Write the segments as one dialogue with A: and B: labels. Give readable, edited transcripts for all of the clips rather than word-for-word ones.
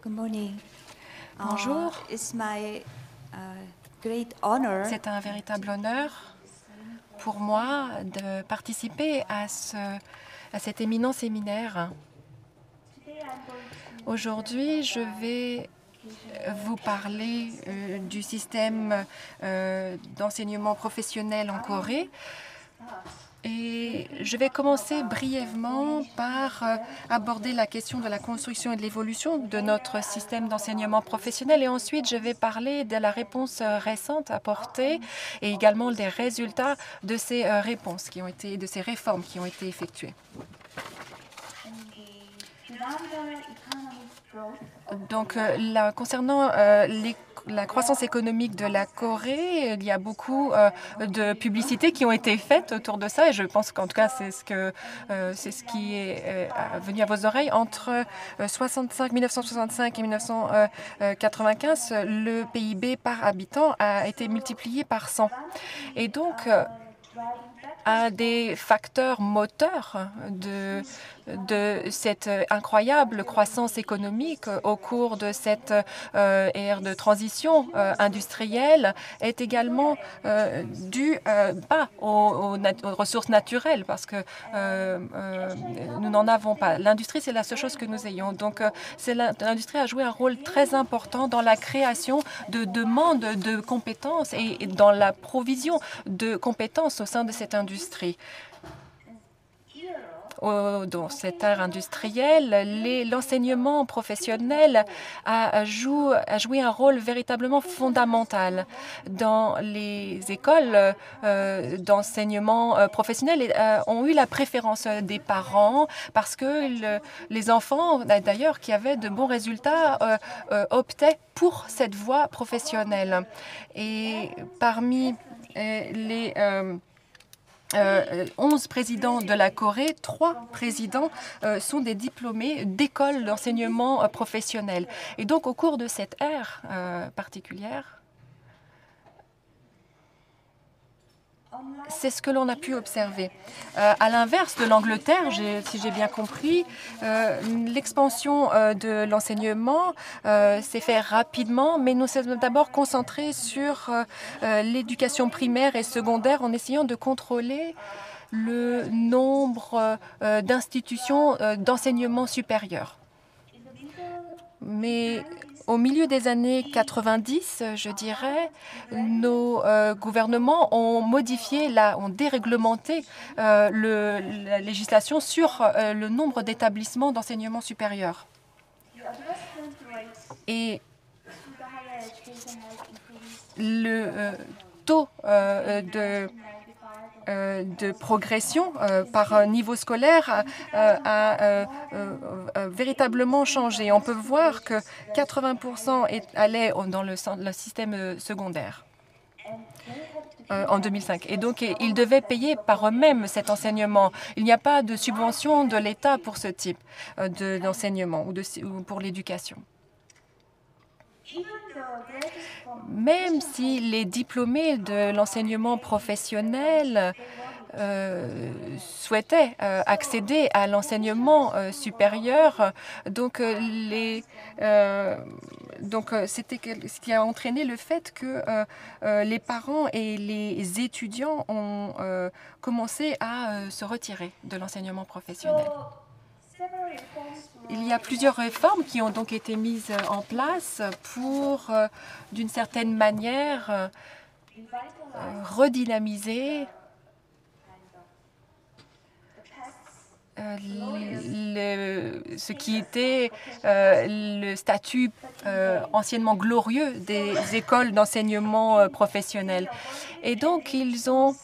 A: Good morning.
B: Bonjour.
A: It's my great honor
B: C'est un véritable honneur pour moi de participer à cet éminent séminaire. Aujourd'hui, je vais vous parler du système d'enseignement professionnel en Corée. Et je vais commencer brièvement par aborder la question de la construction et de l'évolution de notre système d'enseignement professionnel. Et ensuite, je vais parler de la réponse récente apportée et également des résultats de ces réponses de ces réformes qui ont été effectuées. Donc, concernant la croissance économique de la Corée, il y a beaucoup de publicités qui ont été faites autour de ça, et je pense qu'en tout cas, c'est ce qui est venu à vos oreilles. Entre 1965 et 1995, le PIB par habitant a été multiplié par 100. Et donc, un des facteurs moteurs de cette incroyable croissance économique au cours de cette ère de transition industrielle est également dû pas aux ressources naturelles, parce que nous n'en avons pas. L'industrie, c'est la seule chose que nous ayons. Donc, l'industrie a joué un rôle très important dans la création de demandes de compétences et dans la provision de compétences au sein de cette industrie. Dans cette ère industrielle, l'enseignement professionnel a joué un rôle véritablement fondamental dans les écoles d'enseignement professionnel. Ont eu la préférence des parents parce que les enfants, d'ailleurs, qui avaient de bons résultats, optaient pour cette voie professionnelle. Et parmi les 11 présidents de la Corée, 3 présidents sont des diplômés d'écoles d'enseignement professionnel. Et donc, au cours de cette ère particulière, c'est ce que l'on a pu observer. À l'inverse de l'Angleterre, si j'ai bien compris, l'expansion de l'enseignement s'est faite rapidement, mais nous sommes d'abord concentrés sur l'éducation primaire et secondaire en essayant de contrôler le nombre d'institutions d'enseignement supérieur. Mais au milieu des années 90, je dirais, nos gouvernements ont modifié, ont déréglementé la législation sur le nombre d'établissements d'enseignement supérieur. Et le taux de progression par niveau scolaire a véritablement changé. On peut voir que 80% allaient dans le système secondaire en 2005. Et donc, ils devaient payer par eux-mêmes cet enseignement. Il n'y a pas de subvention de l'État pour ce type d'enseignement ou pour l'éducation. Même si les diplômés de l'enseignement professionnel souhaitaient accéder à l'enseignement supérieur, donc c'était ce qui a entraîné le fait que les parents et les étudiants ont commencé à se retirer de l'enseignement professionnel. Il y a plusieurs réformes qui ont donc été mises en place pour, d'une certaine manière, redynamiser ce qui était le statut anciennement glorieux des écoles d'enseignement professionnel. Et donc, ils ont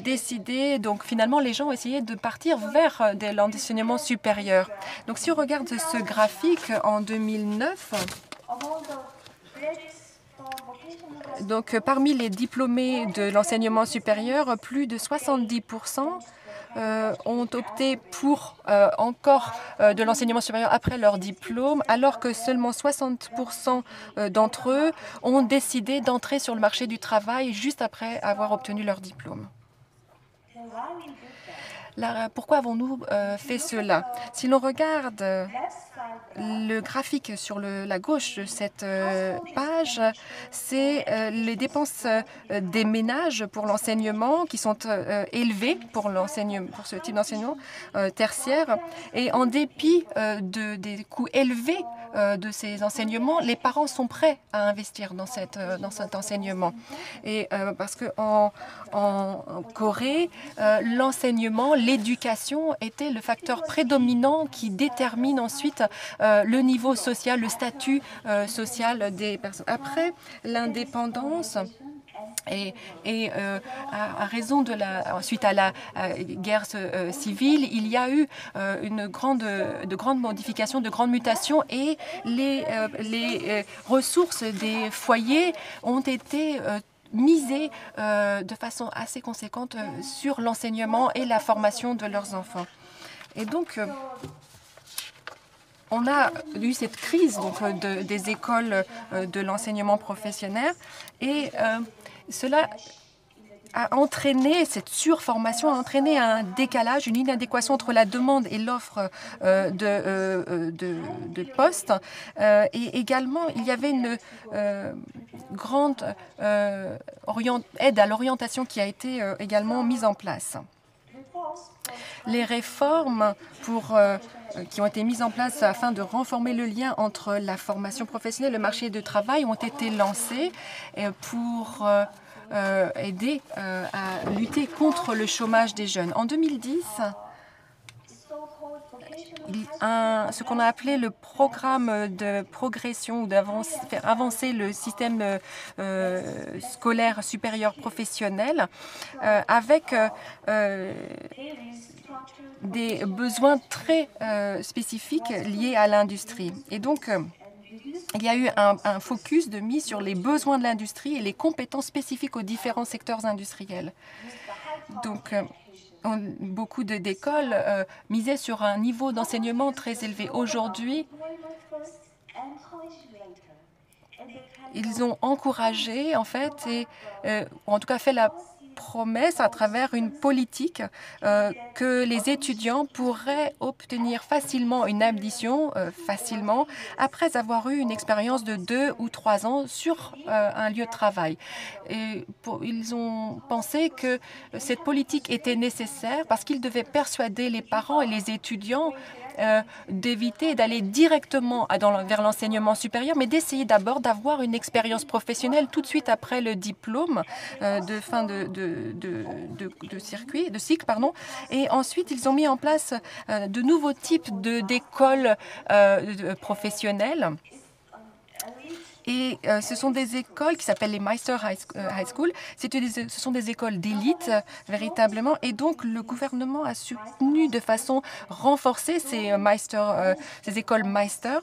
B: décidé, donc finalement, les gens ont essayé de partir vers l'enseignement supérieur. Donc, si on regarde ce graphique en 2009, donc parmi les diplômés de l'enseignement supérieur, plus de 70% ont opté pour encore de l'enseignement supérieur après leur diplôme, alors que seulement 60% d'entre eux ont décidé d'entrer sur le marché du travail juste après avoir obtenu leur diplôme. Pourquoi avons-nous fait cela? Si l'on regarde Le graphique sur la gauche de cette page, c'est les dépenses des ménages pour l'enseignement qui sont élevées pour ce type d'enseignement tertiaire. Et en dépit des coûts élevés de ces enseignements, les parents sont prêts à investir dans cet enseignement. Et parce qu'en Corée, l'enseignement, l'éducation était le facteur prédominant qui détermine ensuite le niveau social, le statut social des personnes. Après l'indépendance, à raison suite à la guerre civile, il y a eu de grandes modifications, de grandes mutations, et les ressources des foyers ont été misées de façon assez conséquente sur l'enseignement et la formation de leurs enfants. Et donc, on a eu cette crise des écoles de l'enseignement professionnel, et cela a entraîné, cette surformation a entraîné un décalage, une inadéquation entre la demande et l'offre de postes. Et également, il y avait une grande aide à l'orientation qui a été également mise en place. Les réformes qui ont été mises en place afin de renforcer le lien entre la formation professionnelle et le marché du travail ont été lancées pour aider à lutter contre le chômage des jeunes. En 2010, ce qu'on a appelé le programme de progression ou faire avancer le système scolaire supérieur professionnel avec des besoins très spécifiques liés à l'industrie. Et donc, il y a eu un focus de mise sur les besoins de l'industrie et les compétences spécifiques aux différents secteurs industriels. Donc, beaucoup d'écoles misaient sur un niveau d'enseignement très élevé. Aujourd'hui, ils ont encouragé, en fait, ou en tout cas fait la promesse à travers une politique que les étudiants pourraient obtenir facilement une admission, facilement, après avoir eu une expérience de 2 ou 3 ans sur un lieu de travail. Et ils ont pensé que cette politique était nécessaire parce qu'ils devaient persuader les parents et les étudiants d'éviter d'aller directement vers l'enseignement supérieur, mais d'essayer d'abord d'avoir une expérience professionnelle tout de suite après le diplôme de fin de cycle. Et ensuite, ils ont mis en place de nouveaux types d'écoles professionnelles. Et ce sont des écoles qui s'appellent les Meister High School. Ce sont des écoles d'élite, véritablement. Et donc, le gouvernement a soutenu de façon renforcée ces écoles Meister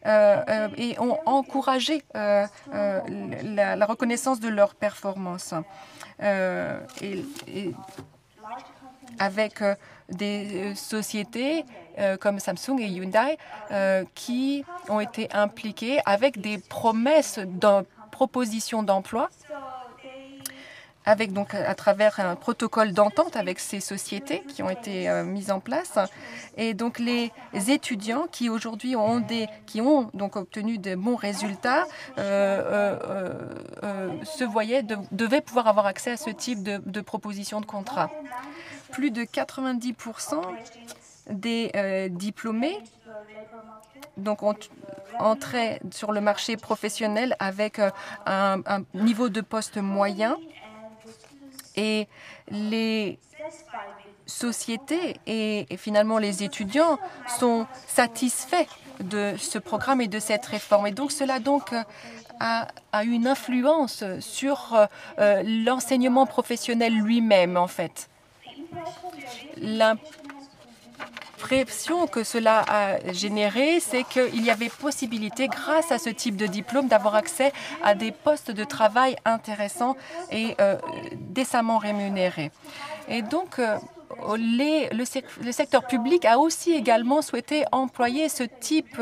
B: et ont encouragé la reconnaissance de leurs performances. Avec des sociétés comme Samsung et Hyundai qui ont été impliquées avec des promesses de propositions d'emploi, avec donc à travers un protocole d'entente avec ces sociétés qui ont été mises en place. Et donc les étudiants qui aujourd'hui ont donc obtenu de bons résultats devaient pouvoir avoir accès à ce type de propositions de contrat. Plus de 90% des diplômés donc entraient sur le marché professionnel avec un niveau de poste moyen, et les sociétés et finalement les étudiants sont satisfaits de ce programme et de cette réforme. Et donc cela a eu une influence sur l'enseignement professionnel lui-même, en fait. L'impression que cela a généré, c'est qu'il y avait possibilité, grâce à ce type de diplôme, d'avoir accès à des postes de travail intéressants et décemment rémunérés. Et donc, le secteur public a aussi également souhaité employer ce type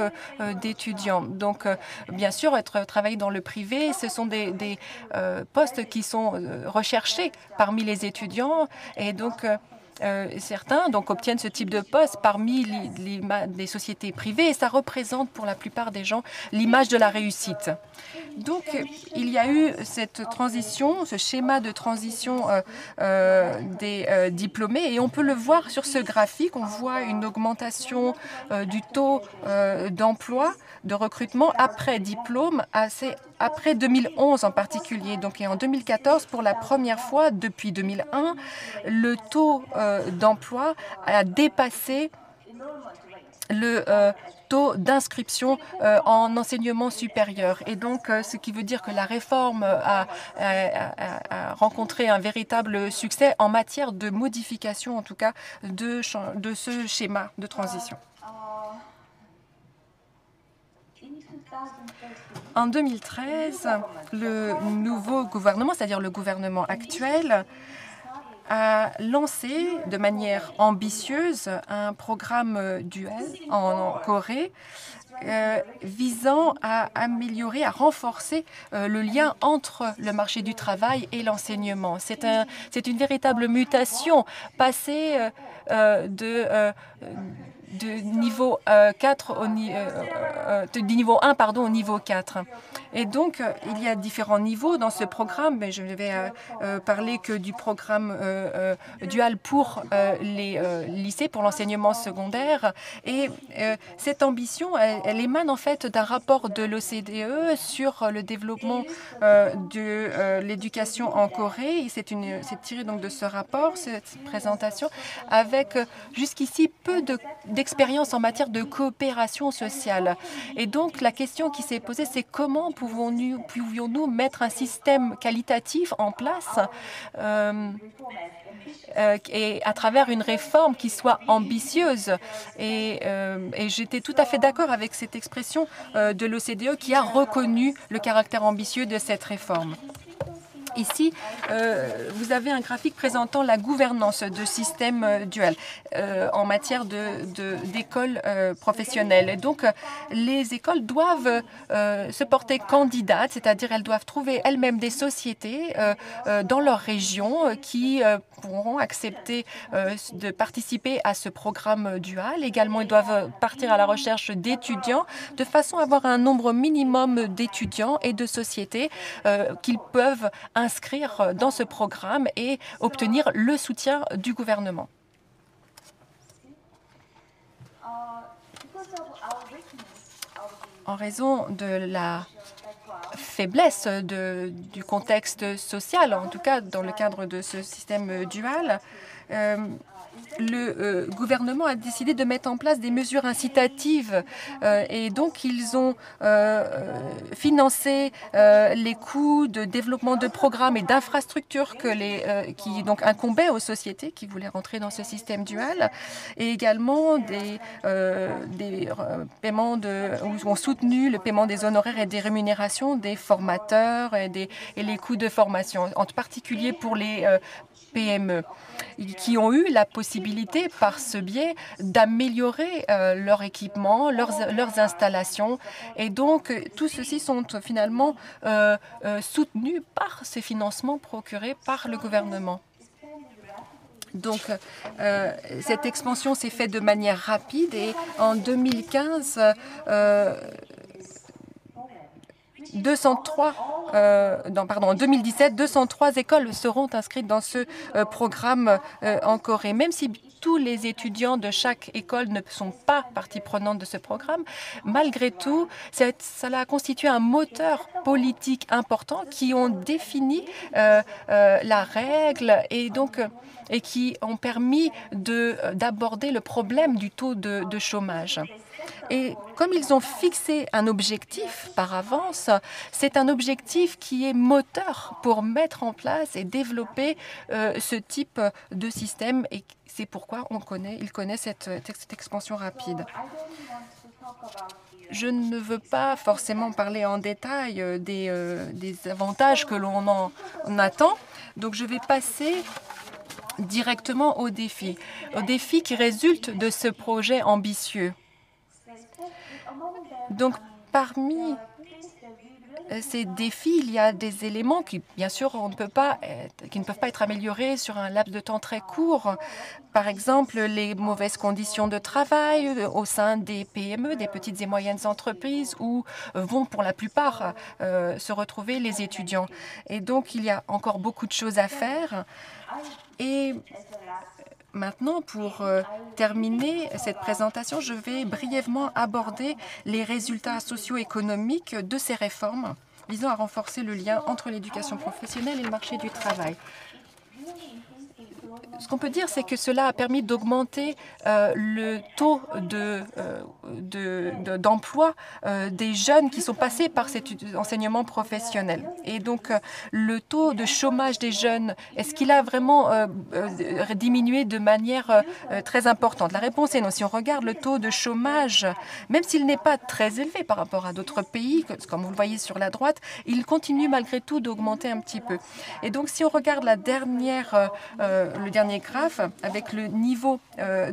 B: d'étudiants. Donc, bien sûr, travailler dans le privé, ce sont des postes qui sont recherchés parmi les étudiants. Et donc, certains donc obtiennent ce type de poste parmi les sociétés privées et ça représente pour la plupart des gens l'image de la réussite. Donc, il y a eu cette transition, ce schéma de transition des diplômés et on peut le voir sur ce graphique. On voit une augmentation du taux d'emploi, de recrutement après diplôme, après 2011 en particulier. Donc, et en 2014, pour la première fois depuis 2001, le taux d'emploi a dépassé le taux d'inscription en enseignement supérieur. Et donc, ce qui veut dire que la réforme a rencontré un véritable succès en matière de modification, en tout cas, de ce schéma de transition. En 2013, le nouveau gouvernement, c'est-à-dire le gouvernement actuel, a lancé de manière ambitieuse un programme dual en Corée visant à améliorer, à renforcer le lien entre le marché du travail et l'enseignement. C'est une véritable mutation, passer de niveau 4 du niveau 1 au niveau 4. Et donc, il y a différents niveaux dans ce programme, mais je ne vais parler que du programme dual pour les lycées, pour l'enseignement secondaire. Et cette ambition, elle émane en fait d'un rapport de l'OCDE sur le développement de l'éducation en Corée. C'est tiré donc de ce rapport, cette présentation, avec jusqu'ici peu d'expérience en matière de coopération sociale. Et donc, la question qui s'est posée, c'est comment pouvions-nous mettre un système qualitatif en place et à travers une réforme qui soit ambitieuse. Et j'étais tout à fait d'accord avec cette expression de l'OCDE qui a reconnu le caractère ambitieux de cette réforme. Ici, vous avez un graphique présentant la gouvernance de système dual en matière d'écoles professionnelles. Et donc, les écoles doivent se porter candidates, c'est-à-dire elles doivent trouver elles-mêmes des sociétés dans leur région qui pourront accepter de participer à ce programme dual. Également, ils doivent partir à la recherche d'étudiants de façon à avoir un nombre minimum d'étudiants et de sociétés qu'ils peuvent inscrire dans ce programme et obtenir le soutien du gouvernement. En raison de la faiblesse du contexte social, en tout cas dans le cadre de ce système dual, le gouvernement a décidé de mettre en place des mesures incitatives et donc ils ont financé les coûts de développement de programmes et d'infrastructures qui donc incombaient aux sociétés qui voulaient rentrer dans ce système dual et également des paiements où ont soutenu le paiement des honoraires et des rémunérations des formateurs et les coûts de formation, en particulier pour les PME, qui ont eu la possibilité, par ce biais, d'améliorer leur équipement, leurs installations. Et donc, tout ceci sont finalement soutenus par ces financements procurés par le gouvernement. Donc, cette expansion s'est faite de manière rapide et en 2015, 2017, 203 écoles seront inscrites dans ce programme en Corée. Même si tous les étudiants de chaque école ne sont pas partie prenante de ce programme, malgré tout, cela a constitué un moteur politique important qui ont défini la règle et qui ont permis d'aborder le problème du taux de chômage. Et comme ils ont fixé un objectif par avance, c'est un objectif qui est moteur pour mettre en place et développer ce type de système. Et c'est pourquoi il connaît cette expansion rapide. Je ne veux pas forcément parler en détail des avantages que l'on en attend. Donc je vais passer directement aux défis qui résultent de ce projet ambitieux. Donc, parmi ces défis, il y a des éléments qui, bien sûr, qui ne peuvent pas être améliorés sur un laps de temps très court. Par exemple, les mauvaises conditions de travail au sein des PME, des petites et moyennes entreprises, où vont pour la plupart se retrouver les étudiants. Et donc, il y a encore beaucoup de choses à faire. Et maintenant, pour terminer cette présentation, je vais brièvement aborder les résultats socio-économiques de ces réformes visant à renforcer le lien entre l'éducation professionnelle et le marché du travail. Ce qu'on peut dire, c'est que cela a permis d'augmenter le taux d'emploi des jeunes qui sont passés par cet enseignement professionnel. Et donc, le taux de chômage des jeunes, est-ce qu'il a vraiment diminué de manière très importante? La réponse est non. Si on regarde le taux de chômage, même s'il n'est pas très élevé par rapport à d'autres pays, comme vous le voyez sur la droite, il continue malgré tout d'augmenter un petit peu. Et donc, si on regarde le dernier graphe avec le niveau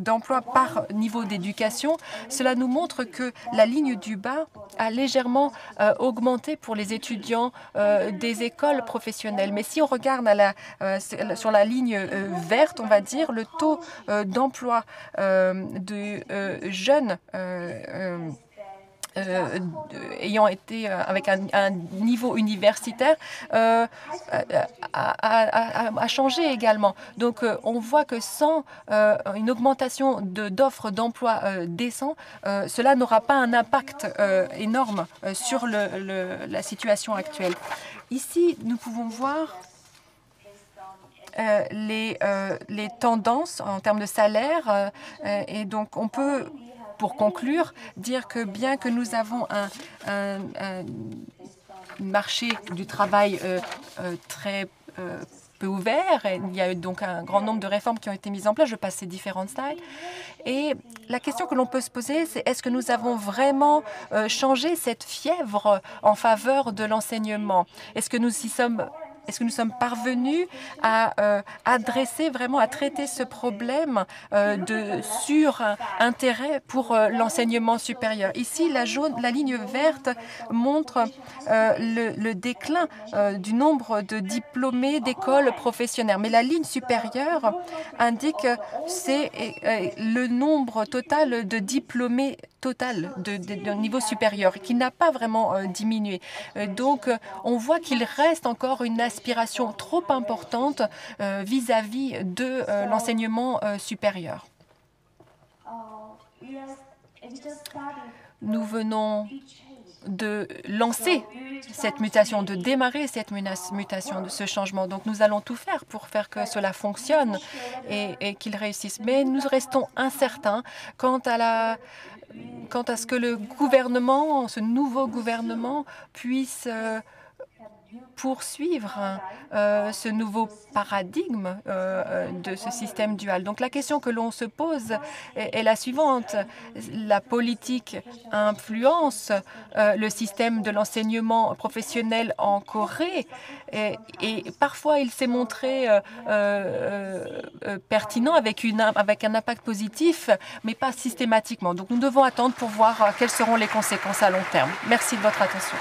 B: d'emploi par niveau d'éducation, cela nous montre que la ligne du bas a légèrement augmenté pour les étudiants des écoles professionnelles. Mais si on regarde sur la ligne verte, on va dire, le taux d'emploi de jeunes ayant été avec un niveau universitaire a changé également. Donc on voit que sans une augmentation d'offres d'emploi décents, cela n'aura pas un impact énorme sur la situation actuelle. Ici, nous pouvons voir les tendances en termes de salaire et donc on peut, pour conclure, dire que bien que nous avons un marché du travail très peu ouvert, il y a eu donc un grand nombre de réformes qui ont été mises en place. Je passe ces différentes slides. Et la question que l'on peut se poser, c'est est-ce que nous avons vraiment changé cette fièvre en faveur de l'enseignement? Est-ce que nous sommes parvenus à adresser vraiment, à traiter ce problème de surintérêt pour l'enseignement supérieur? Ici, la ligne verte montre le déclin du nombre de diplômés d'écoles professionnelles. Mais la ligne supérieure indique c'est le nombre total de diplômés total de niveau supérieur, qui n'a pas vraiment diminué. Donc, on voit qu'il reste encore une aspiration trop importante vis-à-vis de l'enseignement supérieur. Nous venons de lancer cette mutation, de démarrer cette mutation, de ce changement. Donc nous allons tout faire pour faire que cela fonctionne et qu'il réussisse. Mais nous restons incertains quant à ce que le gouvernement, ce nouveau gouvernement, puisse poursuivre ce nouveau paradigme de ce système dual. Donc la question que l'on se pose est la suivante. La politique influence le système de l'enseignement professionnel en Corée et parfois il s'est montré pertinent avec un impact positif, mais pas systématiquement. Donc nous devons attendre pour voir quelles seront les conséquences à long terme. Merci de votre attention.